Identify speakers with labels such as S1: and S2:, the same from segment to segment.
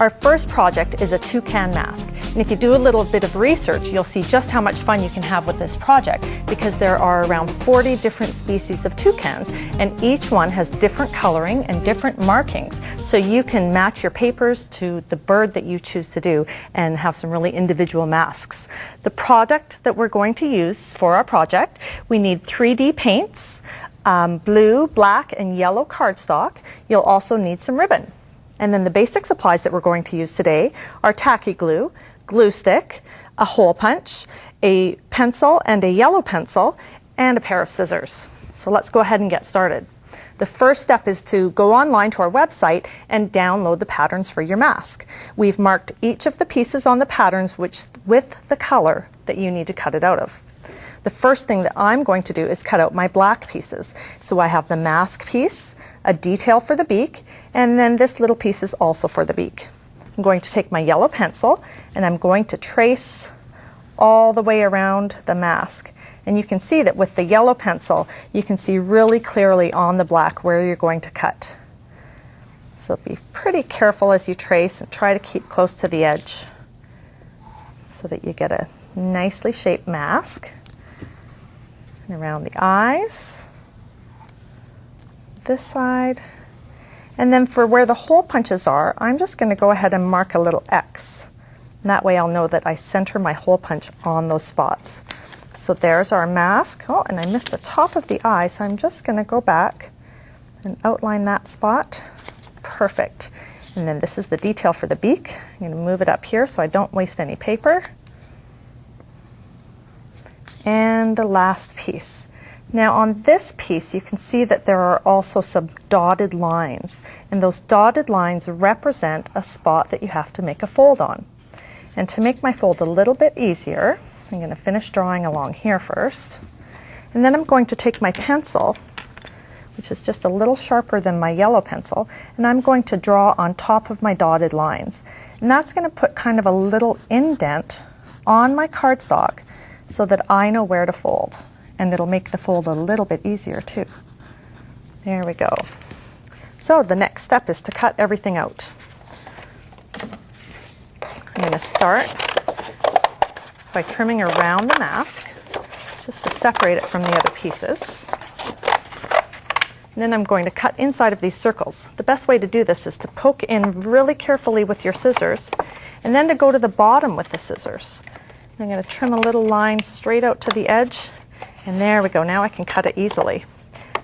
S1: Our first project is a toucan mask, and if you do a little bit of research, you'll see just how much fun you can have with this project, because there are around 40 different species of toucans, and each one has different coloring and different markings, so you can match your papers to the bird that you choose to do and have some really individual masks. The product that we're going to use for our project, we need 3D paints, blue, black, and yellow cardstock. You'll also need some ribbon. And then the basic supplies that we're going to use today are tacky glue, glue stick, a hole punch, a pencil and a yellow pencil, and a pair of scissors. So let's go ahead and get started. The first step is to go online to our website and download the patterns for your mask. We've marked each of the pieces on the patterns with the color that you need to cut it out of. The first thing that I'm going to do is cut out my black pieces. So I have the mask piece, a detail for the beak, and then this little piece is also for the beak. I'm going to take my yellow pencil and I'm going to trace all the way around the mask. And you can see that with the yellow pencil, you can see really clearly on the black where you're going to cut. So be pretty careful as you trace and try to keep close to the edge so that you get a nicely shaped mask. And around the eyes, this side, and then for where the hole punches are, I'm just going to go ahead and mark a little X. And that way I'll know that I center my hole punch on those spots. So there's our mask. Oh, and I missed the top of the eye, so I'm just going to go back and outline that spot. Perfect. And then this is the detail for the beak. I'm going to move it up here so I don't waste any paper. And the last piece. Now on this piece you can see that there are also some dotted lines, and those dotted lines represent a spot that you have to make a fold on. And to make my fold a little bit easier, I'm going to finish drawing along here first, and then I'm going to take my pencil, which is just a little sharper than my yellow pencil, and I'm going to draw on top of my dotted lines. And that's going to put kind of a little indent on my cardstock so that I know where to fold, and it'll make the fold a little bit easier too. There we go. So the next step is to cut everything out. I'm going to start by trimming around the mask just to separate it from the other pieces. And then I'm going to cut inside of these circles. The best way to do this is to poke in really carefully with your scissors, and then to go to the bottom with the scissors. I'm going to trim a little line straight out to the edge, and there we go. Now I can cut it easily.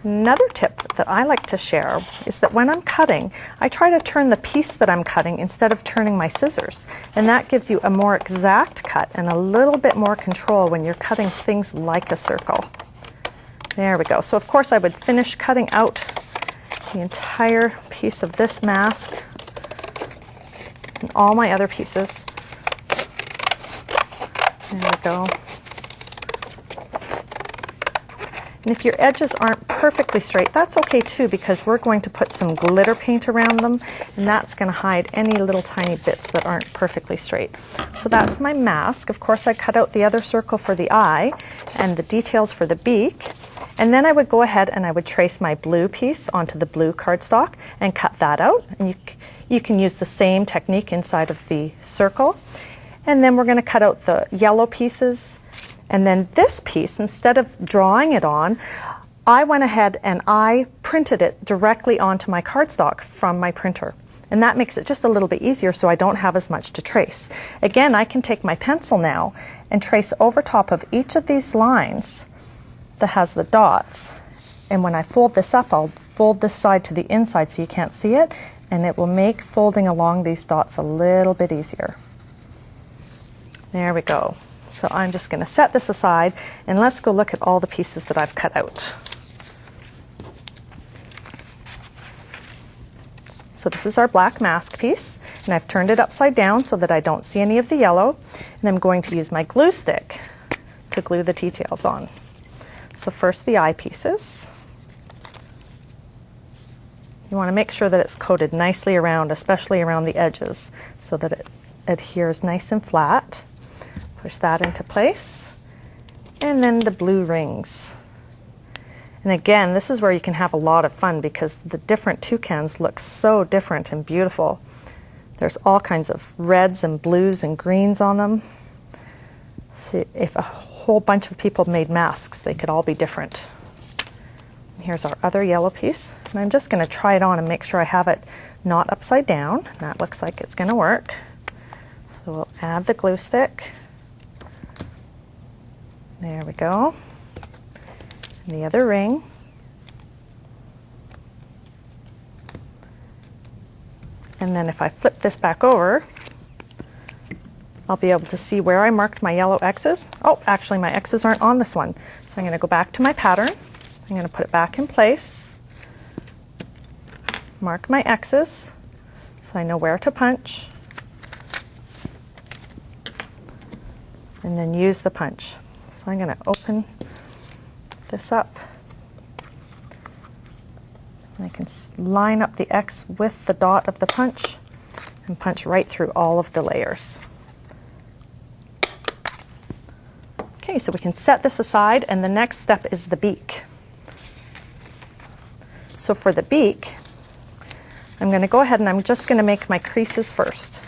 S1: Another tip that I like to share is that when I'm cutting, I try to turn the piece that I'm cutting instead of turning my scissors, and that gives you a more exact cut and a little bit more control when you're cutting things like a circle. There we go. So of course I would finish cutting out the entire piece of this mask and all my other pieces. There we go. And if your edges aren't perfectly straight, that's okay too, because we're going to put some glitter paint around them, and that's going to hide any little tiny bits that aren't perfectly straight. So that's my mask. Of course I cut out the other circle for the eye and the details for the beak, and then I would go ahead and I would trace my blue piece onto the blue cardstock and cut that out. And you can use the same technique inside of the circle. And then we're going to cut out the yellow pieces. And then this piece, instead of drawing it on, I went ahead and I printed it directly onto my cardstock from my printer. And that makes it just a little bit easier, so I don't have as much to trace. Again, I can take my pencil now and trace over top of each of these lines that has the dots. And when I fold this up, I'll fold this side to the inside so you can't see it, and it will make folding along these dots a little bit easier. There we go. So I'm just going to set this aside, and let's go look at all the pieces that I've cut out. So this is our black mask piece, and I've turned it upside down so that I don't see any of the yellow, and I'm going to use my glue stick to glue the details on. So first the eye pieces. You want to make sure that it's coated nicely around, especially around the edges, so that it adheres nice and flat. Push that into place. And then the blue rings. And again, this is where you can have a lot of fun because the different toucans look so different and beautiful. There's all kinds of reds and blues and greens on them. See, if a whole bunch of people made masks, they could all be different. Here's our other yellow piece, and I'm just going to try it on and make sure I have it not upside down. That looks like it's going to work. So we'll add the glue stick. There we go. And the other ring. And then if I flip this back over, I'll be able to see where I marked my yellow X's. Oh, actually my X's aren't on this one. So I'm going to go back to my pattern. I'm going to put it back in place. Mark my X's so I know where to punch. And then use the punch. So I'm going to open this up. And I can line up the X with the dot of the punch and punch right through all of the layers. Okay, so we can set this aside, and the next step is the beak. So for the beak, I'm going to go ahead and I'm just going to make my creases first.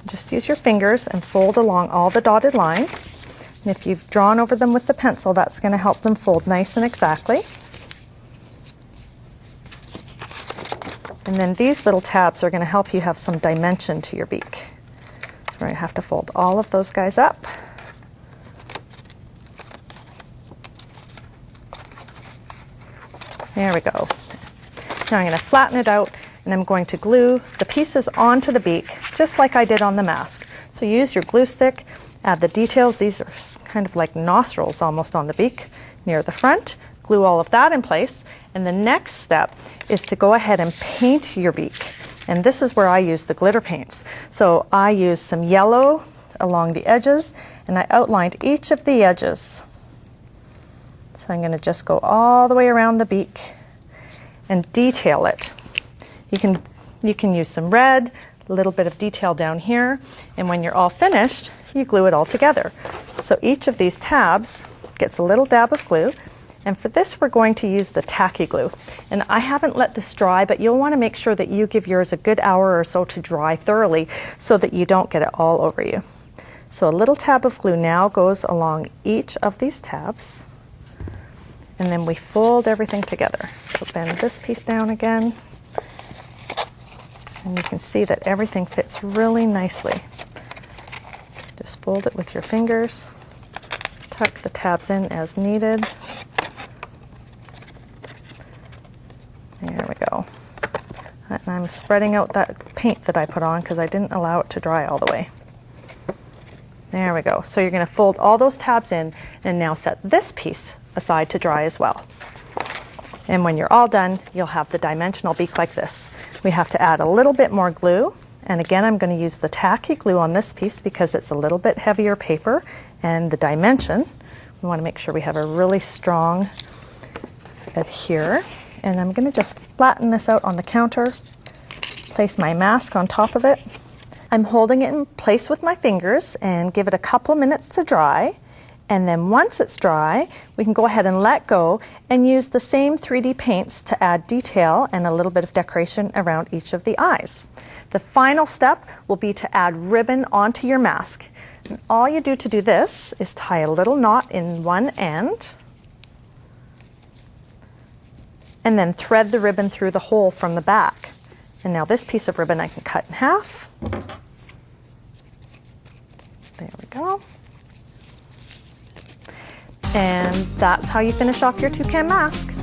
S1: Just use your fingers and fold along all the dotted lines. And if you've drawn over them with the pencil, that's going to help them fold nice and exactly. And then these little tabs are going to help you have some dimension to your beak. So we're going to have to fold all of those guys up. There we go. Now I'm going to flatten it out, and I'm going to glue the pieces onto the beak, just like I did on the mask. So use your glue stick, add the details. These are kind of like nostrils almost on the beak near the front. Glue all of that in place. And the next step is to go ahead and paint your beak. And this is where I use the glitter paints. So I used some yellow along the edges, and I outlined each of the edges. So I'm going to just go all the way around the beak and detail it. You can use some red, a little bit of detail down here, and when you're all finished, you glue it all together. So each of these tabs gets a little dab of glue, and for this we're going to use the tacky glue. And I haven't let this dry, but you'll want to make sure that you give yours a good hour or so to dry thoroughly so that you don't get it all over you. So a little tab of glue now goes along each of these tabs. And then we fold everything together. So bend this piece down again. And you can see that everything fits really nicely. Just fold it with your fingers. Tuck the tabs in as needed. There we go. And I'm spreading out that paint that I put on because I didn't allow it to dry all the way. There we go. So you're going to fold all those tabs in and now set this piece aside to dry as well. And when you're all done, you'll have the dimensional beak like this. We have to add a little bit more glue, and again I'm going to use the tacky glue on this piece because it's a little bit heavier paper, and the dimension, we want to make sure we have a really strong adhere. And I'm going to just flatten this out on the counter, place my mask on top of it. I'm holding it in place with my fingers and give it a couple of minutes to dry. And then once it's dry, we can go ahead and let go and use the same 3D paints to add detail and a little bit of decoration around each of the eyes. The final step will be to add ribbon onto your mask. And all you do to do this is tie a little knot in one end and then thread the ribbon through the hole from the back. And now this piece of ribbon I can cut in half. There we go. And that's how you finish off your toucan mask.